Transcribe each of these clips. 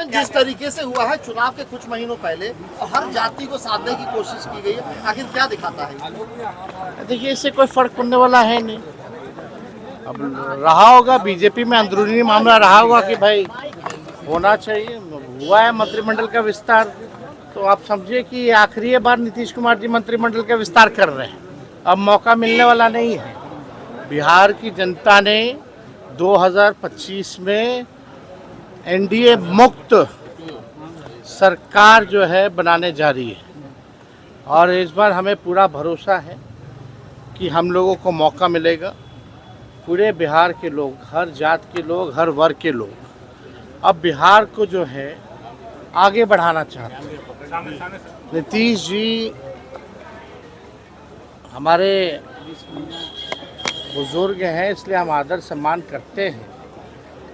लेकिन जिस तरीके से हुआ है चुनाव के कुछ महीनों पहले और हर जाति को साधने की कोशिश की गई है, आखिर क्या दिखाता है? देखिए, इससे कोई फर्क पड़ने वाला है नहीं। अब रहा होगा बीजेपी में अंदरूनी मामला रहा होगा कि भाई होना चाहिए, हुआ है मंत्रिमंडल का विस्तार, तो आप समझिए कि ये आखिरी बार नीतीश कुमार जी मंत्रिमंडल का विस्तार कर रहे हैं। अब मौका मिलने वाला नहीं है। बिहार की जनता ने 2025 में एनडीए मुक्त सरकार जो है बनाने जा रही है, और इस बार हमें पूरा भरोसा है कि हम लोगों को मौका मिलेगा। पूरे बिहार के लोग, हर जात के लोग, हर वर्ग के लोग अब बिहार को जो है आगे बढ़ाना चाहते हैं। नीतीश जी हमारे बुजुर्ग हैं, इसलिए हम आदर सम्मान करते हैं,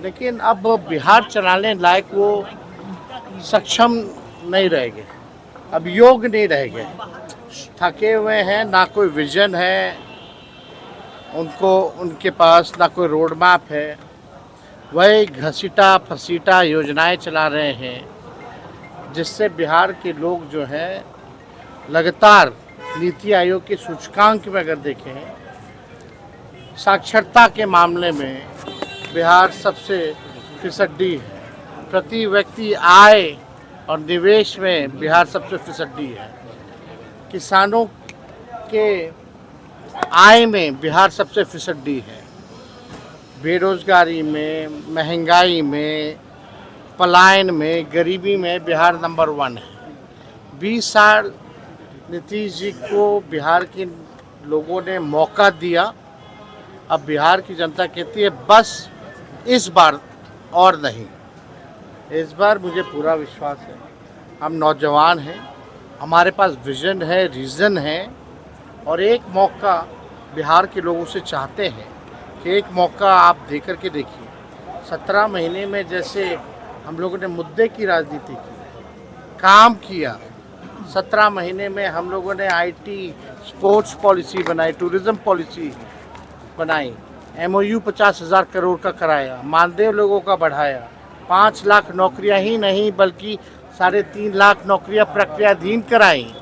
लेकिन अब बिहार चलाने लायक वो सक्षम नहीं रह गए, अब योग नहीं रह गए, थके हुए हैं, ना कोई विजन है उनको, उनके पास ना कोई रोड मैप है, वही घसीटा फसीटा योजनाएं चला रहे हैं, जिससे बिहार के लोग जो हैं लगातार नीति आयोग के सूचकांक में अगर देखें, साक्षरता के मामले में बिहार सबसे फिसड्डी है, प्रति व्यक्ति आय और निवेश में बिहार सबसे फिसड्डी है, किसानों के आय में बिहार सबसे फिसड्डी है, बेरोजगारी में, महंगाई में, पलायन में, गरीबी में बिहार नंबर 1 है। 20 साल नीतीश जी को बिहार के लोगों ने मौका दिया, अब बिहार की जनता कहती है बस इस बार और नहीं। इस बार मुझे पूरा विश्वास है, हम नौजवान हैं, हमारे पास विजन है, रीज़न है, और एक मौका बिहार के लोगों से चाहते हैं कि एक मौका आप दे कर के देखिए। 17 महीने में जैसे हम लोगों ने मुद्दे की राजनीति की, काम किया, 17 महीने में हम लोगों ने आईटी, स्पोर्ट्स पॉलिसी बनाई, टूरिज़्म पॉलिसी बनाई, MOU 50,000 करोड़ का कराया, मानदेय लोगों का बढ़ाया, 5 लाख नौकरियां ही नहीं बल्कि 3.5 लाख नौकरियां प्रक्रियाधीन कराई।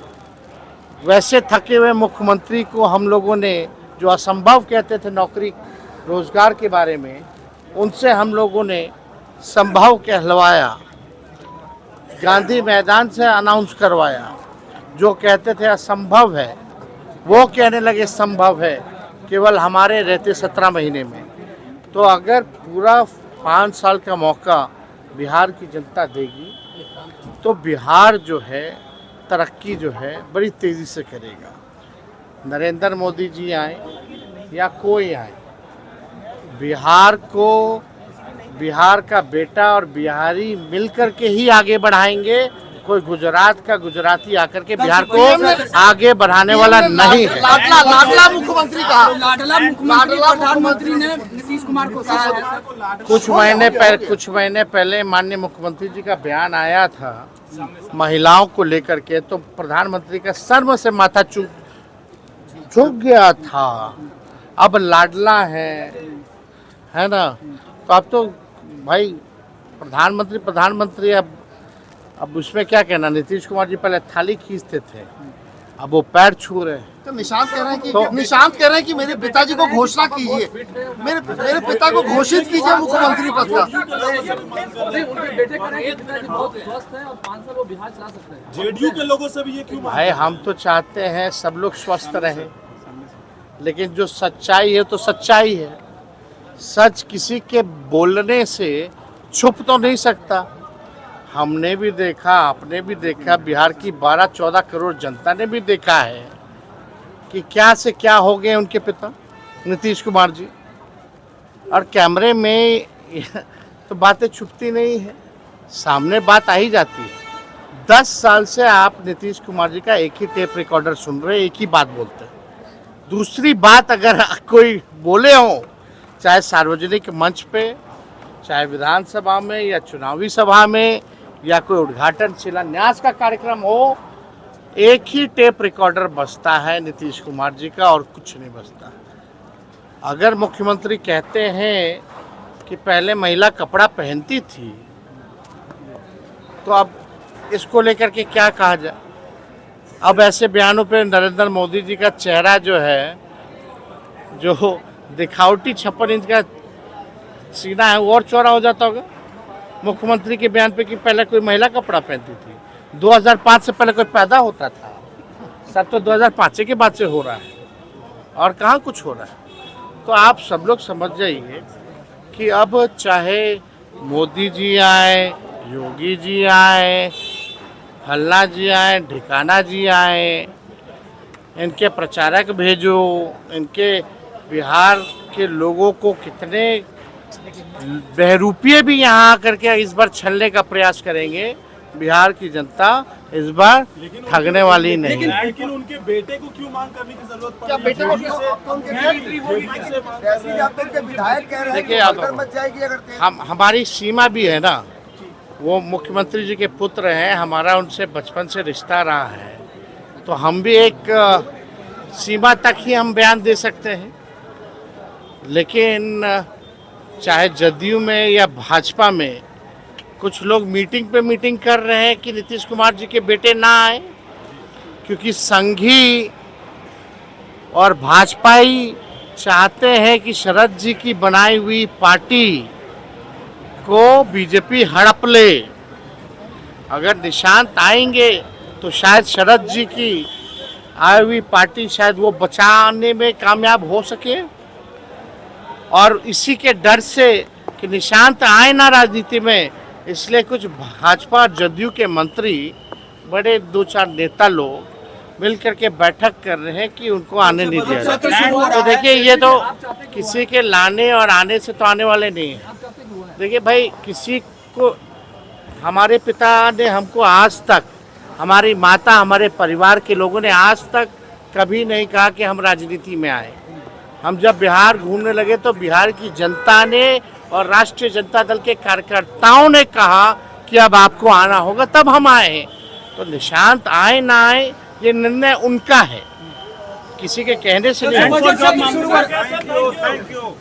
वैसे थके हुए मुख्यमंत्री को हम लोगों ने, जो असंभव कहते थे नौकरी रोजगार के बारे में, उनसे हम लोगों ने संभव कहलवाया, गांधी मैदान से अनाउंस करवाया। जो कहते थे असंभव है वो कहने लगे संभव है, केवल हमारे रहते 17 महीने में। तो अगर पूरा 5 साल का मौका बिहार की जनता देगी तो बिहार जो है तरक्की जो है बड़ी तेज़ी से करेगा। नरेंद्र मोदी जी आए या कोई आए, बिहार को, बिहार का बेटा और बिहारी मिलकर के ही आगे बढ़ाएंगे। कोई गुजरात का गुजराती आकर के बिहार को आगे बढ़ाने वाला नहीं है। लाडला मुख्यमंत्री का, लाडला मुख्यमंत्री ने नीतीश कुमार को कहा है। कुछ महीने पहले माननीय मुख्यमंत्री जी का बयान आया था महिलाओं को लेकर के, तो प्रधानमंत्री का शर्म से माथा झुक गया था। अब लाडला है ना, तो अब तो भाई प्रधानमंत्री अब उसमें क्या कहना। नीतीश कुमार जी पहले थाली खींचते थे, अब वो पैर छू रहे हैं। तो निशांत कह रहे हैं कि मेरे पिताजी को घोषणा कीजिए, मेरे पिता को घोषित कीजिए मुख्यमंत्री पद का। जेडीयू के लोगों से भी ये क्यों? भाई हम तो चाहते हैं सब लोग स्वस्थ रहें, लेकिन जो सच्चाई है तो सच्चाई है। सच किसी के बोलने से छुप तो नहीं सकता। हमने भी देखा, आपने भी देखा, बिहार की 12-14 करोड़ जनता ने भी देखा है कि क्या से क्या हो गए उनके पिता नीतीश कुमार जी। और कैमरे में तो बातें छुपती नहीं है, सामने बात आ ही जाती है। 10 साल से आप नीतीश कुमार जी का एक ही टेप रिकॉर्डर सुन रहे, एक ही बात बोलते हैं। दूसरी बात अगर कोई बोले हो, चाहे सार्वजनिक मंच पे, चाहे विधानसभा में या चुनावी सभा में, या कोई उद्घाटन शिलान्यास का कार्यक्रम हो, एक ही टेप रिकॉर्डर बजता है नीतीश कुमार जी का और कुछ नहीं बजता। अगर मुख्यमंत्री कहते हैं कि पहले महिला कपड़ा पहनती थी, तो अब इसको लेकर के क्या कहा जाए। अब ऐसे बयानों पे नरेंद्र मोदी जी का चेहरा जो है, जो दिखावटी 56 इंच का सीना है, वो और चौड़ा हो जाता होगा। मुख्यमंत्री के बयान पे कि पहले कोई महिला कपड़ा पहनती थी, 2005 से पहले कोई पैदा होता था, सब तो 2005 के बाद से हो रहा है और कहाँ कुछ हो रहा है। तो आप सब लोग समझ जाइए कि अब चाहे मोदी जी आए, योगी जी आए, फल्ला जी आए, ढिकाना जी आए, इनके प्रचारक भेजो, इनके बिहार के लोगों को कितने बहरूपिये भी यहाँ आकर के इस बार छलने का प्रयास करेंगे, बिहार की जनता इस बार ठगने वाली नहीं है। लेकिन उनके बेटे को क्यों मांग करने की जरूरत पड़ी? क्या बेटे को क्यों? विधायक कह रहे हैं देखिए, कि अब भगदड़ मच जाएगी अगर हमारी सीमा भी है ना, वो मुख्यमंत्री जी के पुत्र हैं, हमारा उनसे बचपन से रिश्ता रहा है, तो हम भी एक सीमा तक ही हम बयान दे सकते हैं। लेकिन चाहे जदयू में या भाजपा में कुछ लोग मीटिंग पे मीटिंग कर रहे हैं कि नीतीश कुमार जी के बेटे ना आए, क्योंकि संघी और भाजपाई चाहते हैं कि शरद जी की बनाई हुई पार्टी को बीजेपी हड़प ले। अगर निशांत आएंगे तो शायद शरद जी की आई हुई पार्टी शायद वो बचाने में कामयाब हो सके, और इसी के डर से कि निशांत आए ना राजनीति में, इसलिए कुछ भाजपा जदयू के मंत्री, बड़े 2-4 नेता लोग मिल करके बैठक कर रहे हैं कि उनको आने नहीं दिया जाए। तो देखिए, ये तो किसी के लाने और आने से तो आने वाले नहीं है। देखिए भाई, किसी को, हमारे पिता ने हमको आज तक, हमारी माता, हमारे परिवार के लोगों ने आज तक कभी नहीं कहा कि हम राजनीति में आए। हम जब बिहार घूमने लगे तो बिहार की जनता ने और राष्ट्रीय जनता दल के कार्यकर्ताओं ने कहा कि अब आपको आना होगा, तब हम आए हैं। तो निशांत आए ना आए, ये निर्णय उनका है, किसी के कहने से नहीं। Thank you.